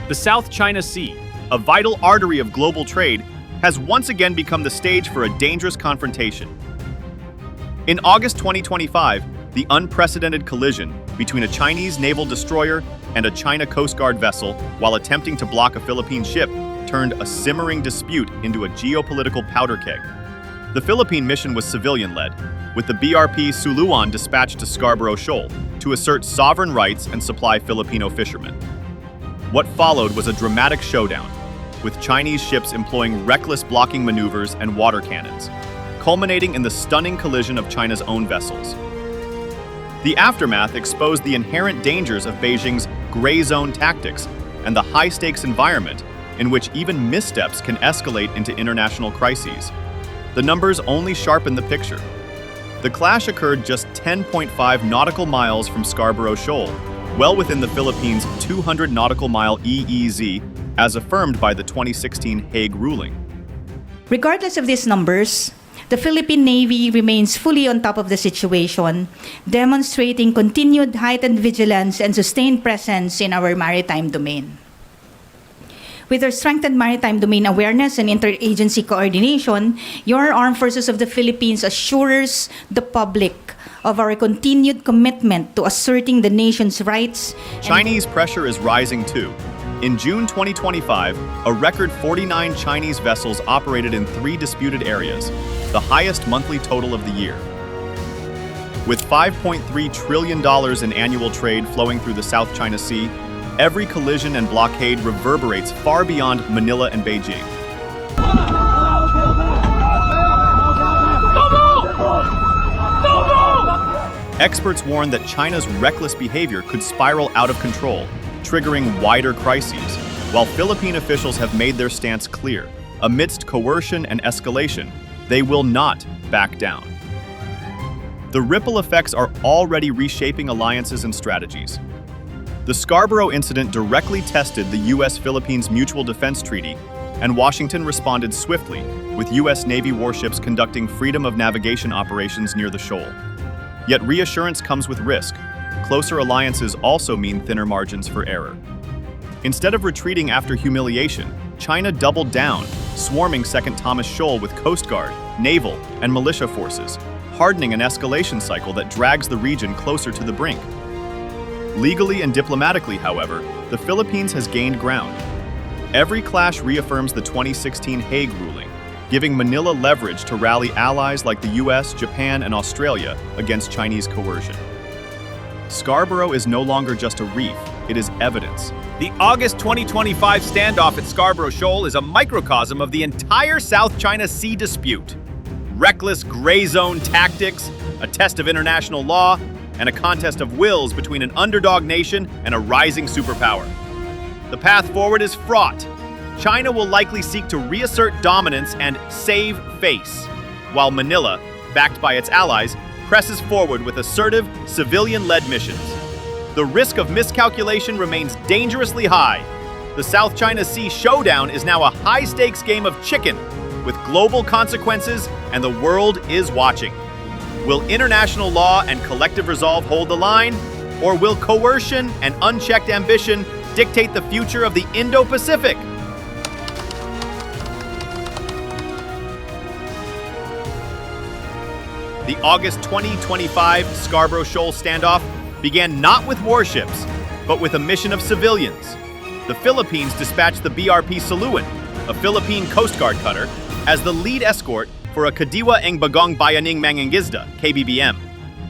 The South China Sea, a vital artery of global trade, has once again become the stage for a dangerous confrontation. In August 2025, the unprecedented collision between a Chinese naval destroyer and a China Coast Guard vessel while attempting to block a Philippine ship turned a simmering dispute into a geopolitical powder keg. The Philippine mission was civilian-led, with the BRP Suluan dispatched to Scarborough Shoal to assert sovereign rights and supply Filipino fishermen. What followed was a dramatic showdown, with Chinese ships employing reckless blocking maneuvers and water cannons, culminating in the stunning collision of China's own vessels. The aftermath exposed the inherent dangers of Beijing's gray zone tactics and the high-stakes environment in which even missteps can escalate into international crises. The numbers only sharpen the picture. The clash occurred just 10.5 nautical miles from Scarborough Shoal, well within the Philippines' 200 nautical mile EEZ, as affirmed by the 2016 Hague ruling. Regardless of these numbers, the Philippine Navy remains fully on top of the situation, demonstrating continued heightened vigilance and sustained presence in our maritime domain. With our strengthened maritime domain awareness and interagency coordination, your Armed Forces of the Philippines assures the public of our continued commitment to asserting the nation's rights. Chinese pressure is rising too. In June 2025, a record 49 Chinese vessels operated in 3 disputed areas, the highest monthly total of the year. With $5.3 trillion in annual trade flowing through the South China Sea, every collision and blockade reverberates far beyond Manila and Beijing. Experts warn that China's reckless behavior could spiral out of control, triggering wider crises, while Philippine officials have made their stance clear. Amidst coercion and escalation, they will not back down. The ripple effects are already reshaping alliances and strategies. The Scarborough incident directly tested the U.S.-Philippines Mutual Defense Treaty, and Washington responded swiftly, with U.S. Navy warships conducting freedom of navigation operations near the shoal. Yet reassurance comes with risk. Closer alliances also mean thinner margins for error. Instead of retreating after humiliation, China doubled down, swarming Second Thomas Shoal with Coast Guard, naval, and militia forces, hardening an escalation cycle that drags the region closer to the brink. Legally and diplomatically, however, the Philippines has gained ground. Every clash reaffirms the 2016 Hague ruling, giving Manila leverage to rally allies like the US, Japan, and Australia against Chinese coercion. Scarborough is no longer just a reef, it is evidence. The August 2025 standoff at Scarborough Shoal is a microcosm of the entire South China Sea dispute. Reckless gray zone tactics, a test of international law, and a contest of wills between an underdog nation and a rising superpower. The path forward is fraught. China will likely seek to reassert dominance and save face, while Manila, backed by its allies, presses forward with assertive, civilian-led missions. The risk of miscalculation remains dangerously high. The South China Sea Showdown is now a high-stakes game of chicken, with global consequences, and the world is watching. Will international law and collective resolve hold the line, or will coercion and unchecked ambition dictate the future of the Indo-Pacific? The August 2025 Scarborough Shoal Standoff began not with warships, but with a mission of civilians. The Philippines dispatched the BRP Suluan, a Philippine Coast Guard cutter, as the lead escort for a Kadiwa ng Bagong Bayaning Mangingisda, KBBM,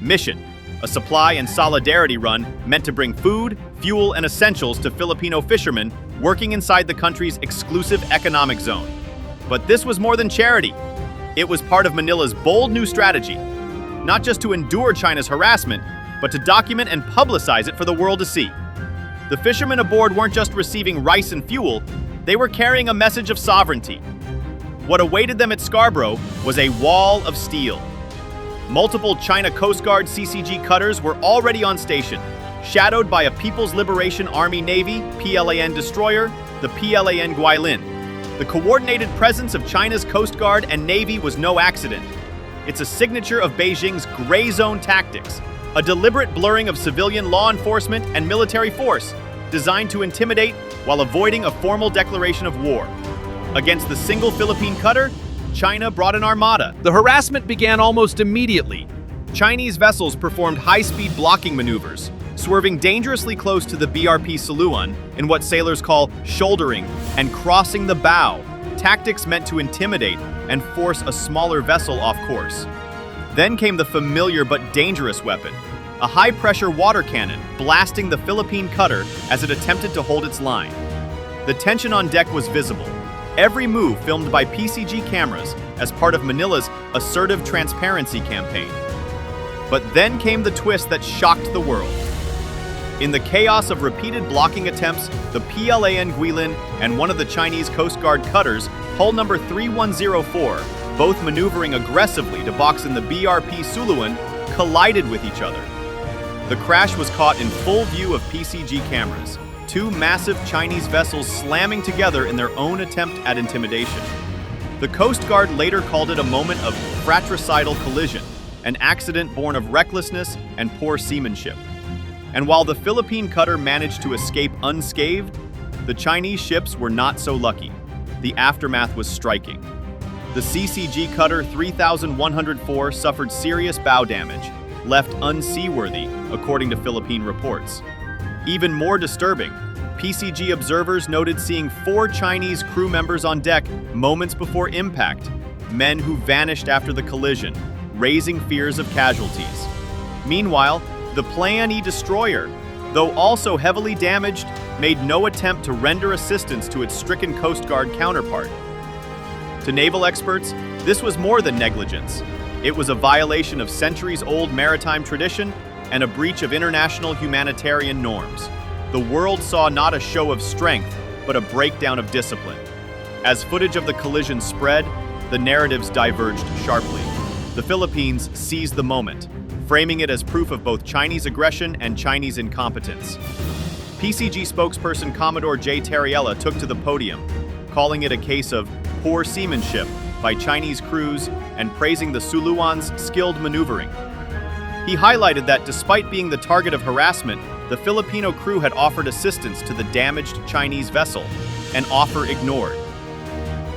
mission, a supply and solidarity run meant to bring food, fuel, and essentials to Filipino fishermen working inside the country's exclusive economic zone. But this was more than charity. It was part of Manila's bold new strategy, not just to endure China's harassment, but to document and publicize it for the world to see. The fishermen aboard weren't just receiving rice and fuel, they were carrying a message of sovereignty. What awaited them at Scarborough was a wall of steel. Multiple China Coast Guard CCG cutters were already on station, shadowed by a People's Liberation Army Navy PLAN destroyer, the PLAN Guilin. The coordinated presence of China's Coast Guard and Navy was no accident. It's a signature of Beijing's gray zone tactics, a deliberate blurring of civilian law enforcement and military force designed to intimidate while avoiding a formal declaration of war. Against the single Philippine cutter, China brought an armada. The harassment began almost immediately. Chinese vessels performed high-speed blocking maneuvers, swerving dangerously close to the BRP Suluan in what sailors call shouldering and crossing the bow, tactics meant to intimidate and force a smaller vessel off course. Then came the familiar but dangerous weapon, a high-pressure water cannon blasting the Philippine cutter as it attempted to hold its line. The tension on deck was visible, every move filmed by PCG cameras as part of Manila's assertive transparency campaign. But then came the twist that shocked the world. In the chaos of repeated blocking attempts, the PLAN Guilin and one of the Chinese Coast Guard cutters, hull number 3104, both maneuvering aggressively to box in the BRP Suluan, collided with each other. The crash was caught in full view of PCG cameras, two massive Chinese vessels slamming together in their own attempt at intimidation. The Coast Guard later called it a moment of fratricidal collision, an accident born of recklessness and poor seamanship. And while the Philippine cutter managed to escape unscathed, the Chinese ships were not so lucky. The aftermath was striking. The CCG cutter 3104 suffered serious bow damage, left unseaworthy, according to Philippine reports. Even more disturbing, PCG observers noted seeing 4 Chinese crew members on deck moments before impact, men who vanished after the collision, raising fears of casualties. Meanwhile, the Plan E destroyer, though also heavily damaged, made no attempt to render assistance to its stricken Coast Guard counterpart. To naval experts, this was more than negligence. It was a violation of centuries-old maritime tradition and a breach of international humanitarian norms. The world saw not a show of strength, but a breakdown of discipline. As footage of the collision spread, the narratives diverged sharply. The Philippines seized the moment, framing it as proof of both Chinese aggression and Chinese incompetence. PCG spokesperson Commodore J. Terriella took to the podium, calling it a case of poor seamanship by Chinese crews and praising the Suluan's skilled maneuvering. He highlighted that despite being the target of harassment, the Filipino crew had offered assistance to the damaged Chinese vessel, an offer ignored.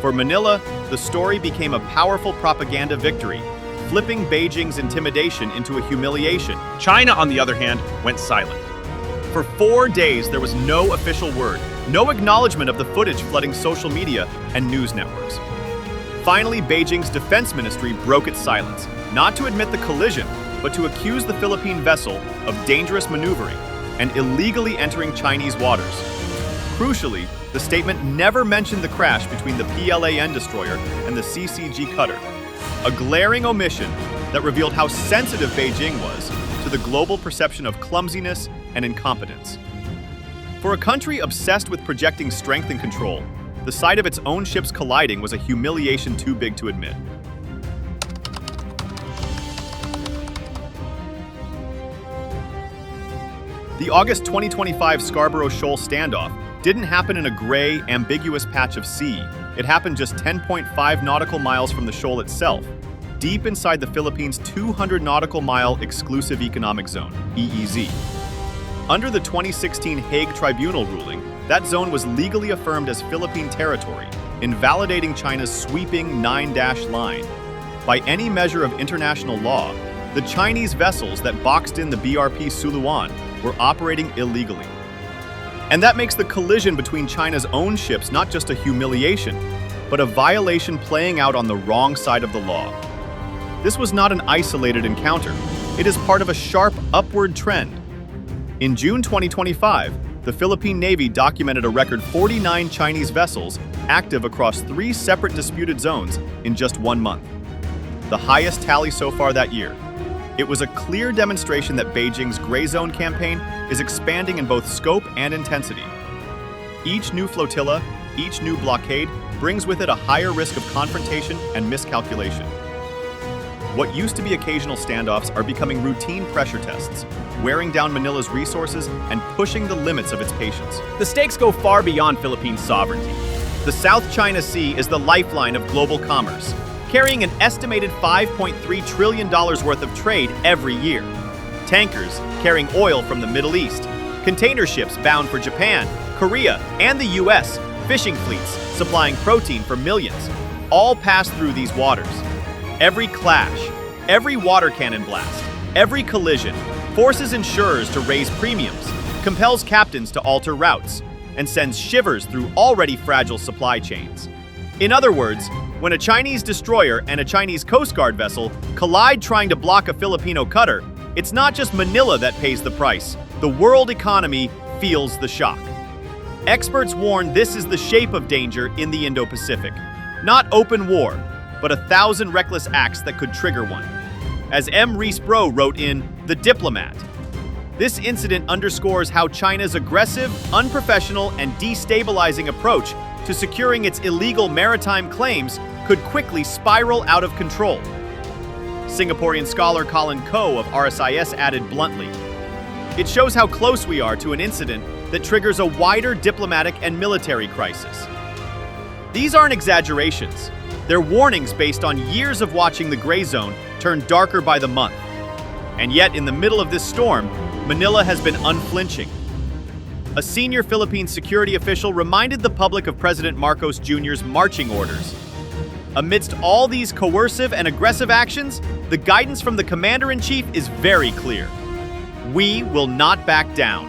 For Manila, the story became a powerful propaganda victory, flipping Beijing's intimidation into a humiliation. China, on the other hand, went silent. For 4 days, there was no official word, no acknowledgement of the footage flooding social media and news networks. Finally, Beijing's defense ministry broke its silence, not to admit the collision, but to accuse the Philippine vessel of dangerous maneuvering and illegally entering Chinese waters. Crucially, the statement never mentioned the crash between the PLAN destroyer and the CCG cutter, a glaring omission that revealed how sensitive Beijing was to the global perception of clumsiness and incompetence. For a country obsessed with projecting strength and control, the sight of its own ships colliding was a humiliation too big to admit. The August 2025 Scarborough Shoal Standoff didn't happen in a gray, ambiguous patch of sea. It happened just 10.5 nautical miles from the shoal itself, deep inside the Philippines' 200 nautical mile exclusive economic zone, EEZ. Under the 2016 Hague Tribunal ruling, that zone was legally affirmed as Philippine territory, invalidating China's sweeping 9-dash line. By any measure of international law, the Chinese vessels that boxed in the BRP Suluan were operating illegally. And that makes the collision between China's own ships not just a humiliation, but a violation playing out on the wrong side of the law. This was not an isolated encounter. It is part of a sharp upward trend. In June 2025, the Philippine Navy documented a record 49 Chinese vessels active across 3 separate disputed zones in just 1 month, the highest tally so far that year. It was a clear demonstration that Beijing's gray zone campaign is expanding in both scope and intensity. Each new flotilla, each new blockade, brings with it a higher risk of confrontation and miscalculation. What used to be occasional standoffs are becoming routine pressure tests, wearing down Manila's resources and pushing the limits of its patience. The stakes go far beyond Philippine sovereignty. The South China Sea is the lifeline of global commerce, carrying an estimated $5.3 trillion worth of trade every year. Tankers carrying oil from the Middle East, container ships bound for Japan, Korea, and the US, fishing fleets supplying protein for millions, all pass through these waters. Every clash, every water cannon blast, every collision forces insurers to raise premiums, compels captains to alter routes, and sends shivers through already fragile supply chains. In other words, when a Chinese destroyer and a Chinese Coast Guard vessel collide trying to block a Filipino cutter, it's not just Manila that pays the price. The world economy feels the shock. Experts warn this is the shape of danger in the Indo-Pacific. Not open war, but 1,000 reckless acts that could trigger one. As M. Reese Bro wrote in The Diplomat, this incident underscores how China's aggressive, unprofessional, and destabilizing approach to securing its illegal maritime claims could quickly spiral out of control. Singaporean scholar Colin Koh of RSIS added bluntly, "It shows how close we are to an incident that triggers a wider diplomatic and military crisis." These aren't exaggerations. They're warnings based on years of watching the gray zone turn darker by the month. And yet, in the middle of this storm, Manila has been unflinching. A senior Philippine security official reminded the public of President Marcos Jr.'s marching orders. Amidst all these coercive and aggressive actions, the guidance from the commander-in-chief is very clear. We will not back down.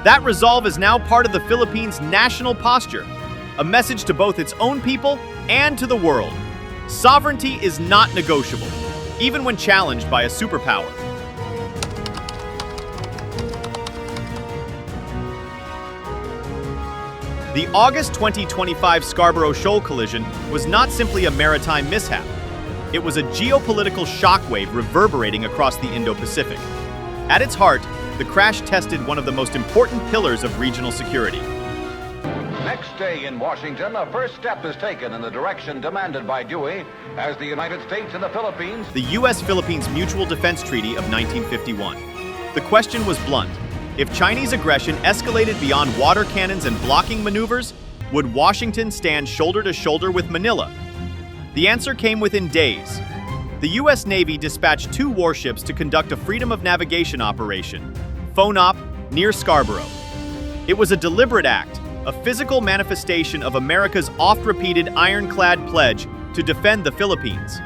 That resolve is now part of the Philippines' national posture, a message to both its own people and to the world. Sovereignty is not negotiable, even when challenged by a superpower. The August 2025 Scarborough Shoal collision was not simply a maritime mishap. It was a geopolitical shockwave reverberating across the Indo-Pacific. At its heart, the crash tested one of the most important pillars of regional security. Next day in Washington, a first step is taken in the direction demanded by Dewey as the United States and the Philippines. The U.S.-Philippines Mutual Defense Treaty of 1951. The question was blunt. If Chinese aggression escalated beyond water cannons and blocking maneuvers, would Washington stand shoulder to shoulder with Manila? The answer came within days. The U.S. Navy dispatched 2 warships to conduct a freedom of navigation operation, FONOP, near Scarborough. It was a deliberate act, a physical manifestation of America's oft-repeated ironclad pledge to defend the Philippines.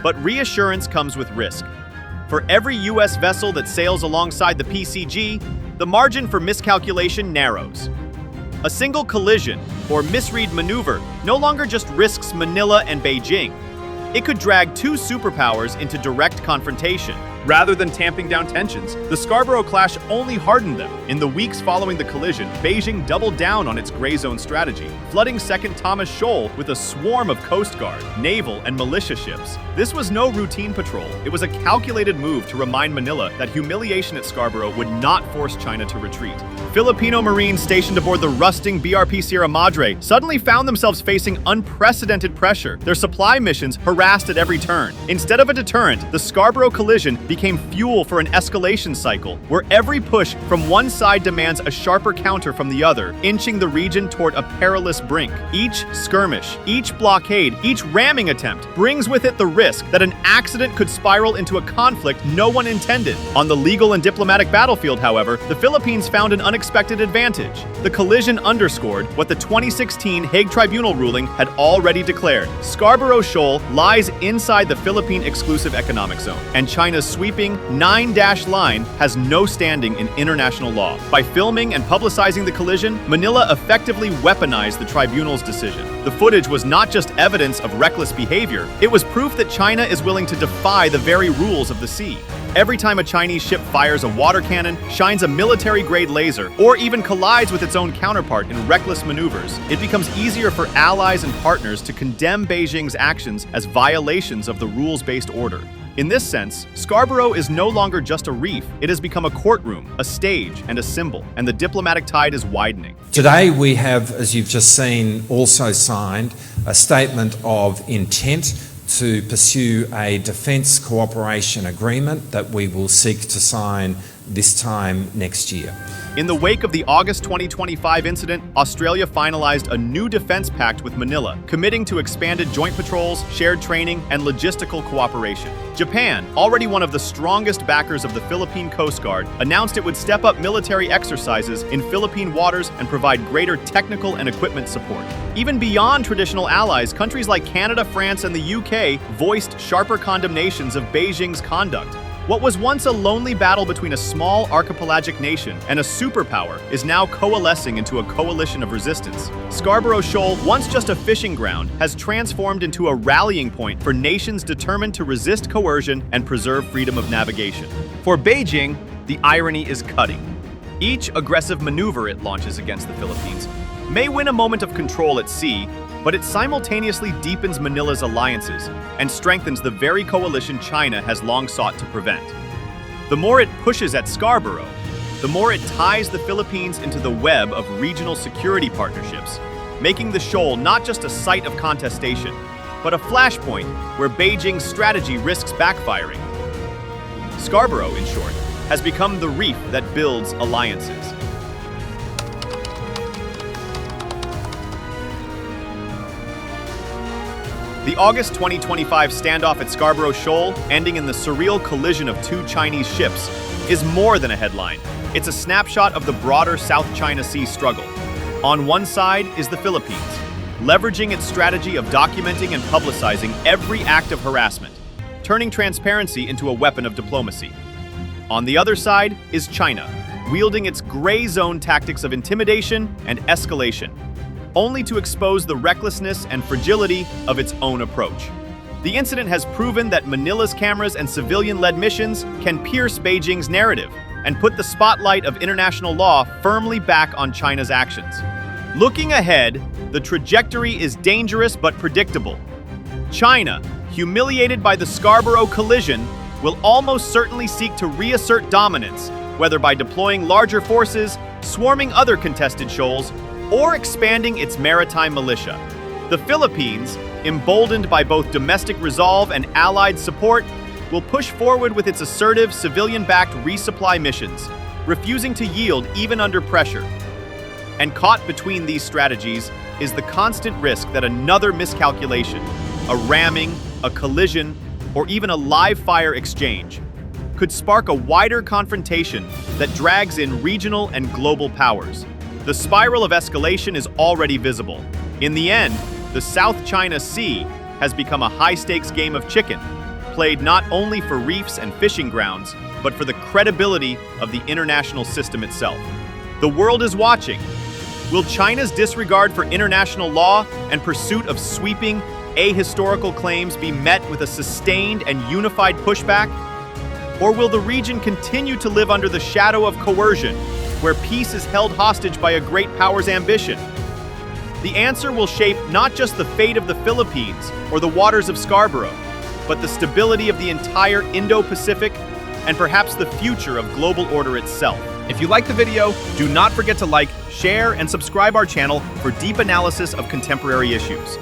But reassurance comes with risk. For every U.S. vessel that sails alongside the PCG, the margin for miscalculation narrows. A single collision or misread maneuver no longer just risks Manila and Beijing. It could drag 2 superpowers into direct confrontation. Rather than tamping down tensions, the Scarborough clash only hardened them. In the weeks following the collision, Beijing doubled down on its gray zone strategy, flooding 2nd Thomas Shoal with a swarm of Coast Guard, naval, and militia ships. This was no routine patrol. It was a calculated move to remind Manila that humiliation at Scarborough would not force China to retreat. Filipino Marines stationed aboard the rusting BRP Sierra Madre suddenly found themselves facing unprecedented pressure, their supply missions harassed at every turn. Instead of a deterrent, the Scarborough collision became fuel for an escalation cycle, where every push from one side demands a sharper counter from the other, inching the region toward a perilous brink. Each skirmish, each blockade, each ramming attempt brings with it the risk that an accident could spiral into a conflict no one intended. On the legal and diplomatic battlefield, however, the Philippines found an unexpected advantage. The collision underscored what the 2016 Hague Tribunal ruling had already declared. Scarborough Shoal lies inside the Philippine Exclusive Economic Zone, and China's sweeping 9-dash line has no standing in international law. By filming and publicizing the collision, Manila effectively weaponized the tribunal's decision. The footage was not just evidence of reckless behavior, it was proof that China is willing to defy the very rules of the sea. Every time a Chinese ship fires a water cannon, shines a military-grade laser, or even collides with its own counterpart in reckless maneuvers, it becomes easier for allies and partners to condemn Beijing's actions as violations of the rules-based order. In this sense, Scarborough is no longer just a reef. It has become a courtroom, a stage, and a symbol, and the diplomatic tide is widening. Today we have, as you've just seen, also signed a statement of intent to pursue a defence cooperation agreement that we will seek to sign this time next year. In the wake of the August 2025 incident, Australia finalized a new defense pact with Manila, committing to expanded joint patrols, shared training, and logistical cooperation. Japan, already one of the strongest backers of the Philippine Coast Guard, announced it would step up military exercises in Philippine waters and provide greater technical and equipment support. Even beyond traditional allies, countries like Canada, France, and the UK voiced sharper condemnations of Beijing's conduct. What was once a lonely battle between a small archipelagic nation and a superpower is now coalescing into a coalition of resistance. Scarborough Shoal, once just a fishing ground, has transformed into a rallying point for nations determined to resist coercion and preserve freedom of navigation. For Beijing, the irony is cutting. Each aggressive maneuver it launches against the Philippines may win a moment of control at sea, but it simultaneously deepens Manila's alliances and strengthens the very coalition China has long sought to prevent. The more it pushes at Scarborough, the more it ties the Philippines into the web of regional security partnerships, making the shoal not just a site of contestation, but a flashpoint where Beijing's strategy risks backfiring. Scarborough, in short, has become the reef that builds alliances. The August 2025 standoff at Scarborough Shoal, ending in the surreal collision of two Chinese ships, is more than a headline. It's a snapshot of the broader South China Sea struggle. On one side is the Philippines, leveraging its strategy of documenting and publicizing every act of harassment, turning transparency into a weapon of diplomacy. On the other side is China, wielding its gray zone tactics of intimidation and escalation, only to expose the recklessness and fragility of its own approach. The incident has proven that Manila's cameras and civilian-led missions can pierce Beijing's narrative and put the spotlight of international law firmly back on China's actions. Looking ahead, the trajectory is dangerous but predictable. China, humiliated by the Scarborough collision, will almost certainly seek to reassert dominance, whether by deploying larger forces, swarming other contested shoals, or expanding its maritime militia. The Philippines, emboldened by both domestic resolve and allied support, will push forward with its assertive, civilian-backed resupply missions, refusing to yield even under pressure. And caught between these strategies is the constant risk that another miscalculation, a ramming, a collision, or even a live-fire exchange, could spark a wider confrontation that drags in regional and global powers. The spiral of escalation is already visible. In the end, the South China Sea has become a high-stakes game of chicken, played not only for reefs and fishing grounds, but for the credibility of the international system itself. The world is watching. Will China's disregard for international law and pursuit of sweeping, ahistorical claims be met with a sustained and unified pushback? Or will the region continue to live under the shadow of coercion, where peace is held hostage by a great power's ambition? The answer will shape not just the fate of the Philippines or the waters of Scarborough, but the stability of the entire Indo-Pacific and perhaps the future of global order itself. If you liked the video, do not forget to like, share, and subscribe our channel for deep analysis of contemporary issues.